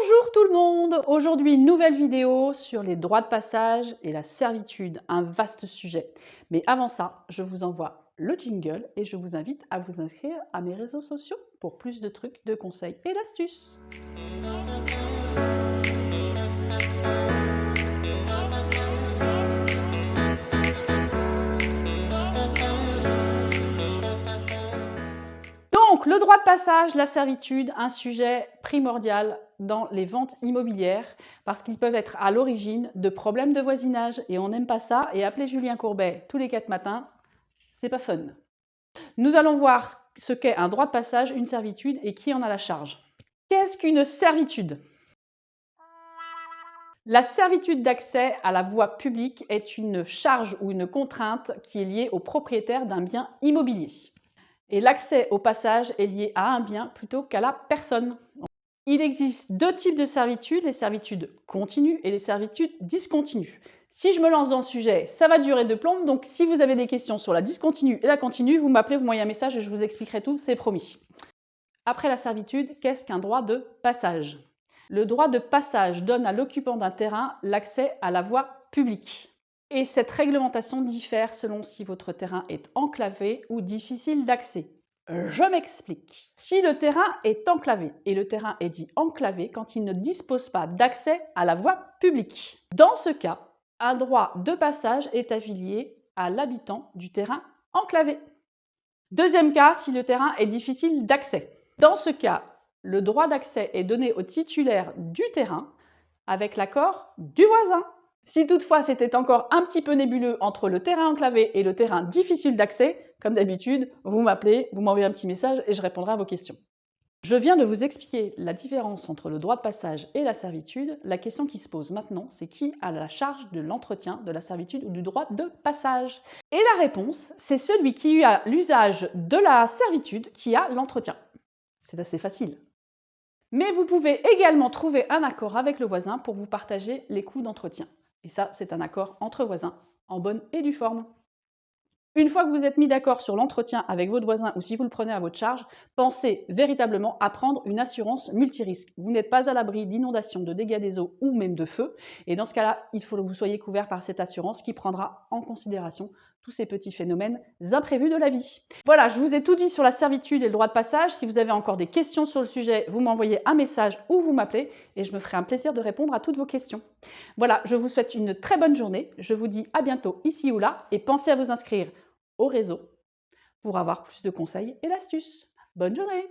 Bonjour tout le monde! Aujourd'hui, nouvelle vidéo sur les droits de passage et la servitude, un vaste sujet. Mais avant ça, je vous envoie le jingle et je vous invite à vous inscrire à mes réseaux sociaux pour plus de trucs, de conseils et d'astuces. Donc, le droit de passage, la servitude, un sujet primordial dans les ventes immobilières parce qu'ils peuvent être à l'origine de problèmes de voisinage et on n'aime pas ça. Et appeler Julien Courbet tous les 4 matins, c'est pas fun. Nous allons voir ce qu'est un droit de passage, une servitude et qui en a la charge. Qu'est-ce qu'une servitude? La servitude d'accès à la voie publique est une charge ou une contrainte qui est liée au propriétaire d'un bien immobilier. Et l'accès au passage est lié à un bien plutôt qu'à la personne. Il existe deux types de servitudes, les servitudes continues et les servitudes discontinues. Si je me lance dans le sujet, ça va durer de plombes, donc si vous avez des questions sur la discontinue et la continue, vous m'appelez, vous m'envoyez un message et je vous expliquerai tout, c'est promis. Après la servitude, qu'est-ce qu'un droit de passage? Le droit de passage donne à l'occupant d'un terrain l'accès à la voie publique. Et cette réglementation diffère selon si votre terrain est enclavé ou difficile d'accès. Je m'explique. Si le terrain est enclavé, et le terrain est dit enclavé quand il ne dispose pas d'accès à la voie publique. Dans ce cas, un droit de passage est affilié à l'habitant du terrain enclavé. Deuxième cas, si le terrain est difficile d'accès. Dans ce cas, le droit d'accès est donné au titulaire du terrain avec l'accord du voisin. Si toutefois c'était encore un petit peu nébuleux entre le terrain enclavé et le terrain difficile d'accès, comme d'habitude, vous m'appelez, vous m'envoyez un petit message et je répondrai à vos questions. Je viens de vous expliquer la différence entre le droit de passage et la servitude. La question qui se pose maintenant, c'est qui a la charge de l'entretien de la servitude ou du droit de passage? Et la réponse, c'est celui qui a l'usage de la servitude qui a l'entretien. C'est assez facile. Mais vous pouvez également trouver un accord avec le voisin pour vous partager les coûts d'entretien. Et ça, c'est un accord entre voisins, en bonne et due forme. Une fois que vous êtes mis d'accord sur l'entretien avec votre voisin ou si vous le prenez à votre charge, pensez véritablement à prendre une assurance multirisque. Vous n'êtes pas à l'abri d'inondations, de dégâts des eaux ou même de feu. Et dans ce cas-là, il faut que vous soyez couvert par cette assurance qui prendra en considération tous ces petits phénomènes imprévus de la vie. Voilà, je vous ai tout dit sur la servitude et le droit de passage. Si vous avez encore des questions sur le sujet, vous m'envoyez un message ou vous m'appelez et je me ferai un plaisir de répondre à toutes vos questions. Voilà, je vous souhaite une très bonne journée. Je vous dis à bientôt ici ou là et pensez à vous inscrire au réseau pour avoir plus de conseils et d'astuces. Bonne journée!